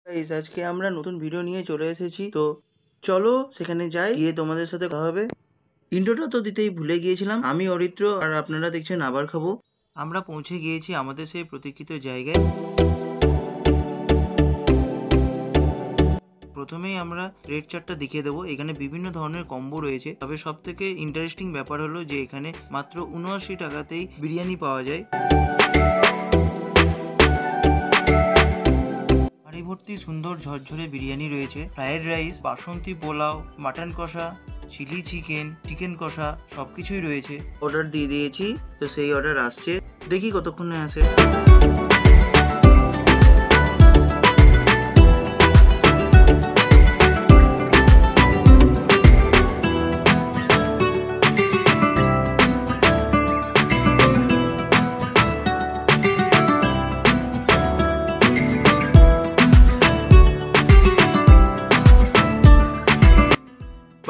Guys, আজকে আমরা নতুন ভিডিও নিয়ে চলে এসেছি। তো চলো সেখানে যাই, গিয়ে তোমাদের সাথে কথা হবে। ইন্ট্রোটা তো দিতেই ভুলে গিয়েছিলাম। আমি অরিত্র, আর আপনারা দেখছেন আবার খাবো। আমরা পৌঁছে গিয়েছি আমাদের সেই প্রতীক্ষিত জায়গায়। প্রথমেই আমরা রেড চার্টটা দেখিয়ে দেবো। এখানে বিভিন্ন ধরনের কম্বো রয়েছে, তবে সব থেকে ইন্টারেস্টিং ব্যাপার হলো যে এখানে মাত্র 79 টাকাতেই বিরিয়ানি পাওয়া যায়। হাঁড়ি ভর্তি সুন্দর ঝরঝরে বিরিয়ানি রয়েছে, ফ্রাইড রাইস, বাসন্তী পোলাও, মাটন কষা, চিলি চিকেন, চিকেন কষা, সবকিছুই রয়েছে। অর্ডার দিয়ে দিয়েছি, তো সেই অর্ডার আসছে, দেখি কতক্ষণে আসে।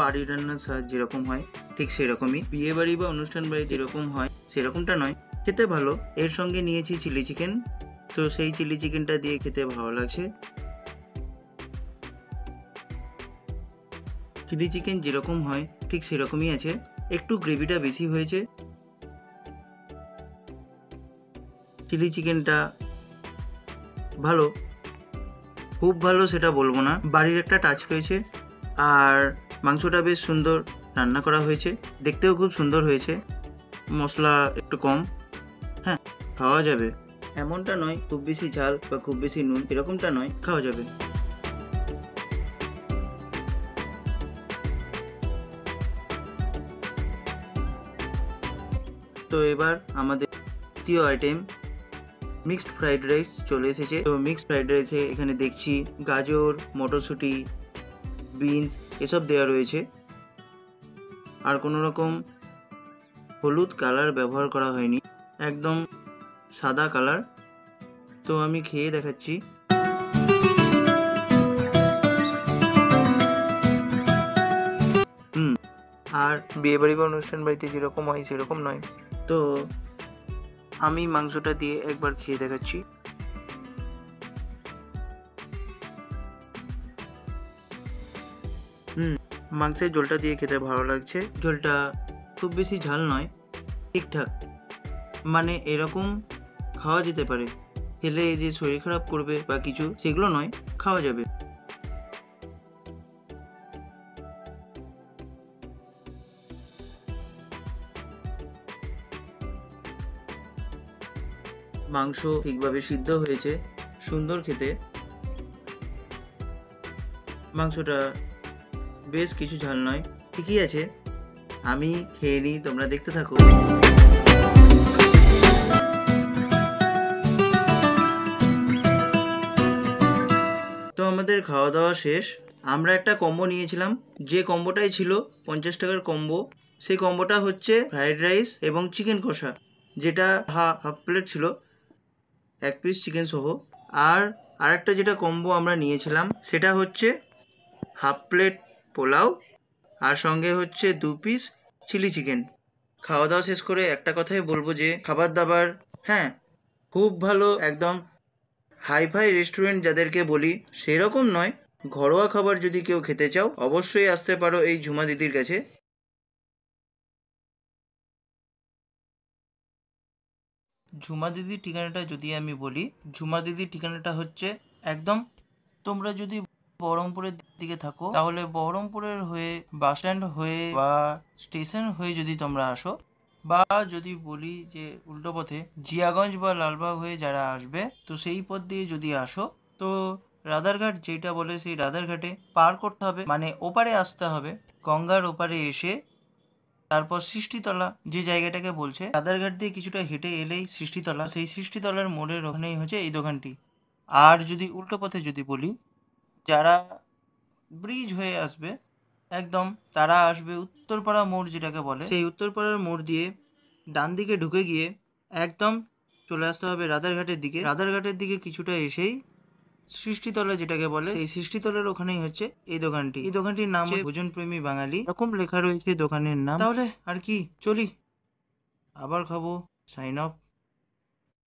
বাড়ির রান্নার স্বাদ যেরকম হয় ঠিক সেরকমই, বিয়ে বাড়ি বা অনুষ্ঠান বাড়ি যেরকম হয় সেরকমটা নয়, খেতে ভালো। এর সঙ্গে নিয়েছি চিলি চিকেন, তো সেই চিলি চিকেনটা দিয়ে খেতে ভালো লাগছে। চিলি চিকেন যেরকম হয় ঠিক সেরকমই আছে, একটু গ্রেভিটা বেশি হয়েছে। চিলি চিকেনটা ভালো, খুব ভালো সেটা বলবো না, বাড়ির একটা টাচ রয়েছে। আর মাংসটা বেশ সুন্দর রান্না করা হয়েছে, দেখতেও খুব সুন্দর হয়েছে। মশলা একটু কম, হ্যাঁ খাওয়া যাবে, এমনটা নয় খুব বেশি ঝাল বা খুব বেশি নুন, এরকমটা নয়, খাওয়া যাবে। তো এবার আমাদের দ্বিতীয় আইটেম মিক্সড ফ্রাইড রাইস চলে এসেছে। তো মিক্সড ফ্রাইড রাইসে এখানে দেখছি গাজর, মটরশুঁটি, বিনস এসব দেওয়া রয়েছে। আর কোনো রকম হলুদ কালার ব্যবহার করা হয়নি, একদম সাদা কালার। তো আমি খেয়ে দেখাচ্ছি। আর বিয়ে বাড়ি বা অনুষ্ঠান বাড়িতে যেরকম হয় সেরকম নয়। তো আমি মাংসটা দিয়ে একবার খেয়ে দেখাচ্ছি। মাংসের ঝোলটা দিয়ে খেতে ভালো লাগছে। ঝোলটা খুব বেশি ঝাল নয়, ঠিকঠাক, মানে এরকম খাওয়া যেতে পারে। খেলে যে শরীর খারাপ করবে বা কিছু সেগুলো নয়, খাওয়া যাবে। মাংস ঠিকভাবে সিদ্ধ হয়েছে, সুন্দর খেতে। মাংসটা বেশ কিছু ঝাল নয়, ঠিকই আছে। আমি খেয়ে নিই, তোমরা দেখতে থাকো। তো আমাদের খাওয়া দাওয়া শেষ। আমরা একটা কম্বো নিয়েছিলাম, যে কম্বোটাই ছিল 50 টাকার কম্বো। সেই কম্বোটা হচ্ছে ফ্রাইড রাইস এবং চিকেন কষা, যেটা হাফ প্লেট ছিল, 1 পিস চিকেন সহ। আর আরেকটা যেটা কম্বো আমরা নিয়েছিলাম সেটা হচ্ছে হাফ প্লেট পোলাও, আর সঙ্গে হচ্ছে 2 পিস চিলি চিকেন। খাওয়া দাওয়া শেষ করে একটা কথাই বলবো যে খাবার দাবার হ্যাঁ খুব ভালো, একদম হাইফাই রেস্টুরেন্ট যাদেরকে বলি সেরকম নয়। ঘরোয়া খাবার যদি কেউ খেতে চাও অবশ্যই আসতে পারো এই ঝুমা দিদির কাছে। ঝুমা দিদির ঠিকানাটা যদি আমি বলি, ঝুমা দিদির ঠিকানাটা হচ্ছে একদম, তোমরা যদি বহরমপুরের দিকে থাকো তাহলে বহরমপুরের হয়ে বাস স্ট্যান্ড হয়ে বা স্টেশন হয়ে যদি তোমরা আসো, বা যদি বলি যে উল্টো পথে জিয়াগঞ্জ বা লালবাগ হয়ে যারা আসবে, তো সেই পথ দিয়ে যদি আসো, তো রাধারঘাট যেটা বলে সেই রাধারঘাটে পার করতে হবে, মানে ওপারে আসতে হবে। গঙ্গার ওপারে এসে তারপর সৃষ্টিতলা যে জায়গাটাকে বলছে, রাধারঘাট দিয়ে কিছুটা হেঁটে এলেই সৃষ্টিতলা, সেই সৃষ্টিতলার মোড়ের ওখানেই হচ্ছে এই দোকানটি। আর যদি উল্টো পথে যদি বলি, যারা ব্রিজ হয়ে আসবে একদম, তারা আসবে উত্তরপাড়া মোড় যেটাকে বলে, সেই উত্তরপাড়ার মোড় দিয়ে ডান দিকে ঢুকে গিয়ে একদম চলে আসতে হবে রাধারঘাটের দিকে। রাধারঘাটের দিকে কিছুটা এসেই সৃষ্টিতলা যেটাকে বলে, সেই সৃষ্টিতলার ওখানেই হচ্ছে এই দোকানটি। এই দোকানটির নাম ভোজন প্রেমী বাঙালি, এরকম লেখা রয়েছে দোকানের নাম। তাহলে আর কি, চলি, আবার খাবো, সাইন অফ।